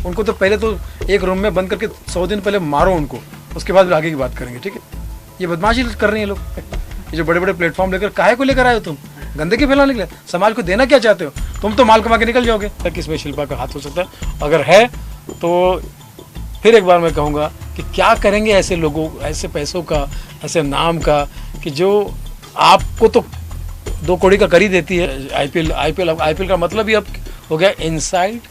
उनको तो पहले तो एक रूम में बंद करके 100 दिन पहले मारो उनको, उसके बाद आगे की बात करेंगे, ठीक है। ये बदमाशी कर रही हैं लोग, ये जो बड़े बड़े प्लेटफॉर्म लेकर काहे को लेकर आए हो तुम? गंदगी फैलाने के लिए? समाज को देना क्या चाहते हो? तुम तो माल कमा के निकल जाओगे। किसमें शिल्पा का हाथ हो सकता है? अगर है तो फिर एक बार मैं कहूँगा कि क्या करेंगे ऐसे लोगों, ऐसे पैसों का, ऐसे नाम का, कि जो आपको तो 2 कौड़ी का कर ही देती है। आईपीएल का मतलब ही अब हो गया इनसाइड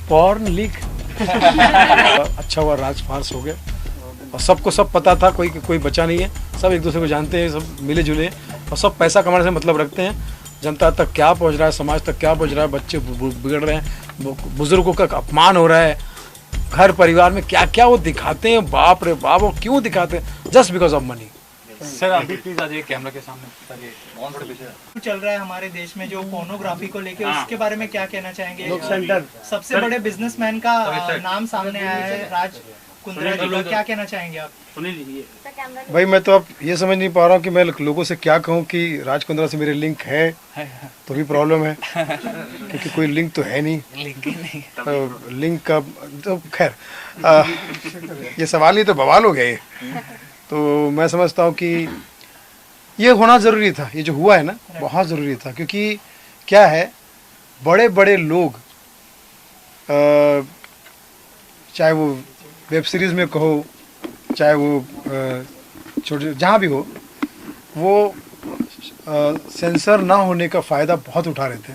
पॉर्न लीग। अच्छा हुआ राज फार्स हो गया और सबको सब पता था, कोई बचा नहीं है, सब एक दूसरे को जानते हैं, सब मिले जुले हैं और सब पैसा कमाने से मतलब रखते हैं। जनता तक क्या पहुंच रहा है, समाज तक क्या पहुंच रहा है, बच्चे बिगड़ रहे हैं, बुजुर्गों का अपमान हो रहा है, घर परिवार में क्या क्या वो दिखाते हैं, बाप रे बाप, वो क्यों दिखाते हैं? Just because of money. Sir अभी प्लीज आ जाइए कैमरा के सामने। चल रहा है हमारे देश में जो पोर्नोग्राफी को लेके, उसके बारे में क्या कहना चाहेंगे? सबसे बड़े बिजनेसमैन का नाम सामने आया है, राज कुंद्रा जी का, क्या कहना चाहेंगे आप? भाई मैं तो अब ये समझ नहीं पा रहा हूँ कि मैं लोगों से क्या कहूँ कि राज कुंद्रा से मेरे लिंक है तो भी प्रॉब्लम है, क्योंकि कोई लिंक तो है नहीं। लिंक का तो खैर ये सवाल ही तो बवाल हो गए। तो मैं समझता हूँ कि ये होना ज़रूरी था, ये जो हुआ है ना बहुत ज़रूरी था, क्योंकि क्या है, बड़े बड़े लोग चाहे वो वेब सीरीज़ में कहो, चाहे वो छोटे जहाँ भी हो, वो सेंसर ना होने का फ़ायदा बहुत उठा रहे थे।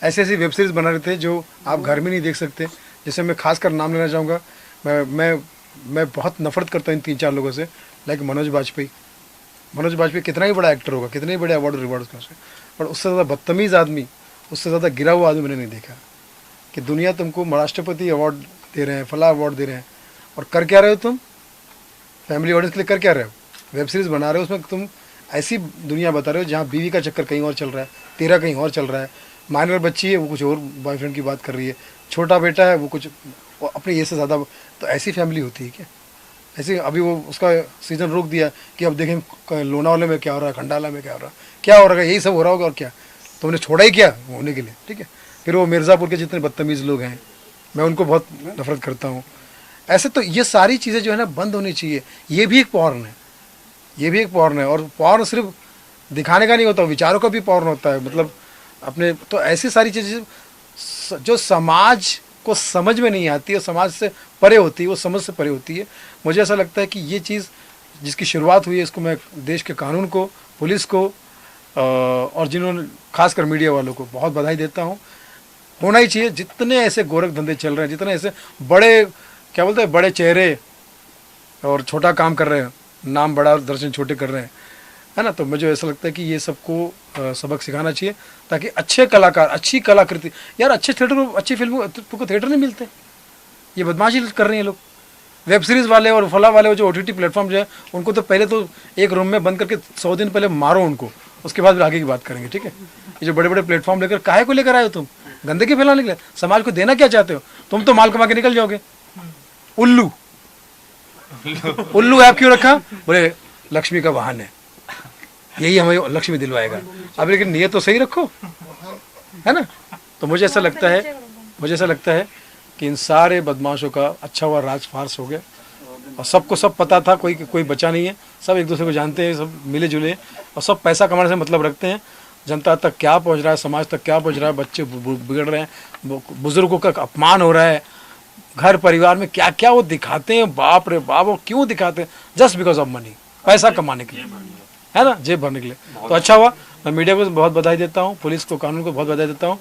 ऐसी ऐसी वेब सीरीज़ बना रहे थे जो आप घर में नहीं देख सकते। जैसे मैं खासकर नाम लेना चाहूँगा, मैं बहुत नफरत करता हूँ इन 3-4 लोगों से, लाइक मनोज बाजपेयी कितना ही बड़ा एक्टर होगा, कितने ही बड़े अवार्ड रिवार्ड उसका, पर उससे ज़्यादा बदतमीज़ आदमी, उससे ज़्यादा गिरा हुआ आदमी मैंने नहीं देखा। कि दुनिया तुमको राष्ट्रपति अवार्ड दे रहे हैं, फला अवार्ड दे रहे हैं, और कर क्या रहे हो तुम? फैमिली ऑडियंस के लिए कर क्या रहे हो? वेब सीरीज़ बना रहे हो, उसमें तुम ऐसी दुनिया बता रहे हो जहाँ बीवी का चक्कर कहीं और चल रहा है, तेरा कहीं और चल रहा है, माइनर बच्ची है वो कुछ और बॉयफ्रेंड की बात कर रही है, छोटा बेटा है वो कुछ अपने ये से ज़्यादा। तो ऐसी फैमिली होती है क्या? ऐसे अभी वो उसका सीज़न रोक दिया कि अब देखें लोनावाले में क्या हो रहा है, खंडाला में क्या हो रहा है, यही सब हो रहा होगा और क्या। तो उन्हें छोड़ा ही क्या होने के लिए, ठीक है। फिर वो मिर्ज़ापुर के जितने बदतमीज़ लोग हैं, मैं उनको बहुत नफरत करता हूँ। ऐसे तो ये सारी चीज़ें जो है ना बंद होनी चाहिए। ये भी एक पॉर्न है, ये भी एक पॉर्न है, और पॉर्न सिर्फ दिखाने का नहीं होता, विचारों का भी पॉर्न होता है, मतलब अपने। तो ऐसी सारी चीज़ें जो समाज को समझ में नहीं आती है, समाज से परे होती है, वो समझ से परे होती है। मुझे ऐसा लगता है कि ये चीज़ जिसकी शुरुआत हुई है, इसको मैं देश के कानून को, पुलिस को और जिन्होंने खासकर मीडिया वालों को बहुत बधाई देता हूँ। होना ही चाहिए। जितने ऐसे गोरख धंधे चल रहे हैं, जितने ऐसे बड़े क्या बोलते हैं, बड़े चेहरे और छोटा काम कर रहे हैं, नाम बड़ा दर्शन छोटे कर रहे हैं, है ना। तो मुझे ऐसा लगता है कि ये सबको सबक सिखाना चाहिए, ताकि अच्छे कलाकार, अच्छी कलाकृति, यार अच्छे थिएटर, अच्छी फिल्मों को थिएटर नहीं मिलते। ये बदमाशी कर रही हैं लोग। वेब सीरीज़ वाले और फला वाले जो OTT प्लेटफॉर्म जो है, उनको तो पहले तो एक रूम में बंद करके 100 दिन पहले मारो उनको, उसके बाद आगे की बात करेंगे, ठीक है। ये जो बड़े बड़े प्लेटफॉर्म लेकर काहे को लेकर आए हो तुम? गंदगी फैलाने के लिए? समाज को देना क्या चाहते हो? तुम तो माल कमा के निकल जाओगे। उल्लू ऐप क्यों रखा? बोले लक्ष्मी का वाहन है, यही हमें लक्ष्मी दिलवाएगा। अब लेकिन नियत तो सही रखो, है ना। तो मुझे ऐसा लगता है कि इन सारे बदमाशों का अच्छा हुआ राज फार्स हो गया और सबको सब पता था, कोई बचा नहीं है, सब एक दूसरे को जानते हैं, सब मिले जुले हैं और सब पैसा कमाने से मतलब रखते हैं। जनता तक क्या पहुंच रहा है, समाज तक क्या पहुंच रहा है, बच्चे बिगड़ रहे हैं, बुजुर्गों का अपमान हो रहा है, घर परिवार में क्या क्या वो दिखाते हैं, बाप रे बाप, वो क्यों दिखाते हैं? जस्ट बिकॉज ऑफ मनी, पैसा कमाने के लिए, है ना, जेब भरने के लिए। तो अच्छा हुआ। मैं मीडिया को बहुत बधाई देता हूँ, पुलिस को, कानून को बहुत बधाई देता हूँ।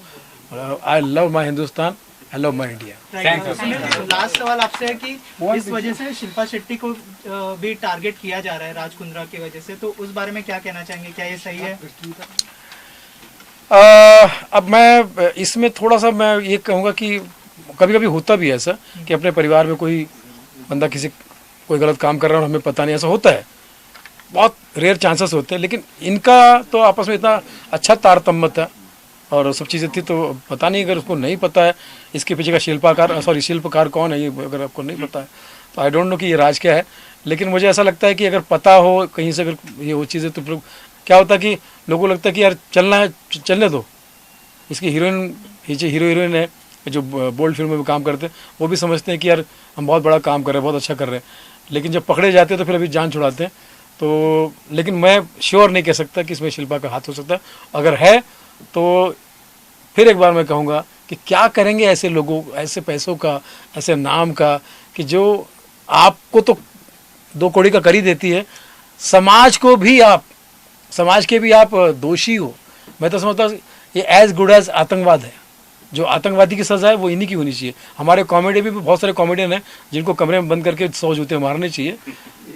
I love my Hindustan, I love my India. Last सवाल आपसे है कि इस वजह से शिल्पा शेट्टी को भी टारगेट किया जा रहा है राज कुंद्रा की वजह से, तो उस बारे में क्या कहना चाहेंगे? क्या ये सही है? अब मैं इसमें थोड़ा सा मैं ये कहूँगा कि कभी कभी होता भी है ऐसा कि अपने परिवार में कोई बंदा कोई गलत काम कर रहा है और हमें पता नहीं, ऐसा होता है, बहुत रेयर चांसेस होते हैं। लेकिन इनका तो आपस में इतना अच्छा तारतम्य था और सब चीज़ें थी, तो पता नहीं, अगर उसको नहीं पता है इसके पीछे का शिल्पकार कौन है, ये अगर आपको नहीं पता है तो आई डोंट नो कि ये राज क्या है। लेकिन मुझे ऐसा लगता है कि अगर पता हो कहीं से, अगर ये वो चीज़ें, तो क्या होता है कि लोगों को लगता है कि यार चलना है, चलने दो, इसकी हीरो हीरोइन है, जो बोल्ड फिल्मों में काम करते हैं वो भी समझते हैं कि यार हम बहुत बड़ा काम कर रहे हैं, बहुत अच्छा कर रहे हैं, लेकिन जब पकड़े जाते हैं तो फिर अभी जान छुड़ाते हैं। तो लेकिन मैं श्योर नहीं कह सकता कि इसमें शिल्पा का हाथ हो सकता है। अगर है तो फिर एक बार मैं कहूँगा कि क्या करेंगे ऐसे लोगों, ऐसे पैसों का, ऐसे नाम का, कि जो आपको तो 2 कौड़ी का कर ही देती है, समाज के भी आप दोषी हो। मैं तो समझता हूँ ये एज गुड एज आतंकवाद है। जो आतंकवादी की सजा है वो इन्हीं की होनी चाहिए। हमारे कॉमेडी भी बहुत सारे कॉमेडियन हैं जिनको कमरे में बंद करके 100 जूते मारने चाहिए,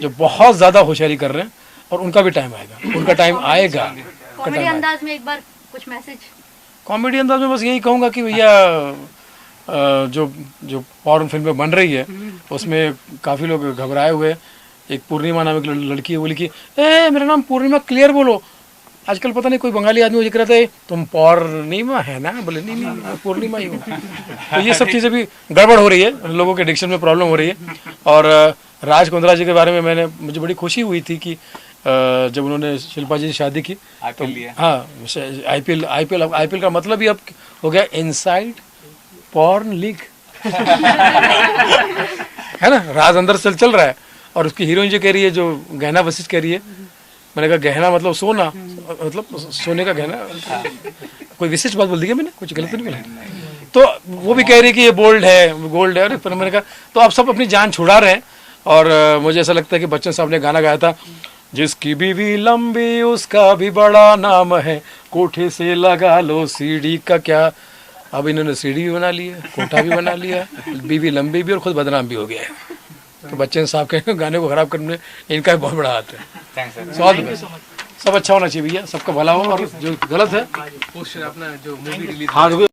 जो बहुत ज़्यादा होशियारी कर रहे हैं, और उनका भी टाइम आएगा, उनका टाइम आएगा। कॉमेडी अंदाज में एक बार कुछ मैसेज। कॉमेडी अंदाज में बस यही कहूँगा कि भैया जो फॉरेन फिल्में बन रही है उसमें काफ़ी लोग घबराए हुए हैं। एक पूर्णिमा नाम की लड़की है, वो लिखी, मेरा नाम पूर्णिमा, क्लियर बोलो। आजकल पता नहीं कोई बंगाली आदमी वो लिख रहा था तुम पूर्णिमा है ना, बोले नहीं पूर्णिमा ही हो। तो ये सब चीज़ें भी गड़बड़ हो रही है, लोगों के डिक्शन में प्रॉब्लम हो रही है। और राज कुंद्रा जी के बारे में मुझे बड़ी खुशी हुई थी कि जब उन्होंने शिल्पा जी से शादी की तो हाँ, आईपीएल का मतलब ही अब हो गया इनसाइड पॉर्न लीग है ना, राज अंदर से चल रहा है। और उसकी हीरोइन जो कह रही है, जो गहना वशिष्ठ कह रही है, मैंने कहा गहना मतलब सोना, मतलब सोने का गहना, कोई विशिष्ट बात बोल दी क्या मैंने, कुछ गलत नहीं बोला? तो वो भी कह रही है कि ये बोल्ड है, गोल्ड है। और मैंने कहा तो आप सब अपनी जान छुड़ा रहे हैं। और मुझे ऐसा लगता है कि बच्चन साहब ने गाना गाया था, जिसकी बीवी लंबी उसका भी बड़ा नाम है, कोठे से लगा लो सीढ़ी का क्या। अब इन्होंने सीढ़ी भी बना ली है, कोठा भी बना लिया, बीवी लंबी भी और खुद बदनाम भी हो गया है। तो बच्चन साहब के गाने को खराब करने में इनका बहुत बड़ा हाथ है। सब अच्छा होना चाहिए भैया, सबका भला हो, और जो गलत है पोस्टर अपना जो मूवी रिलीज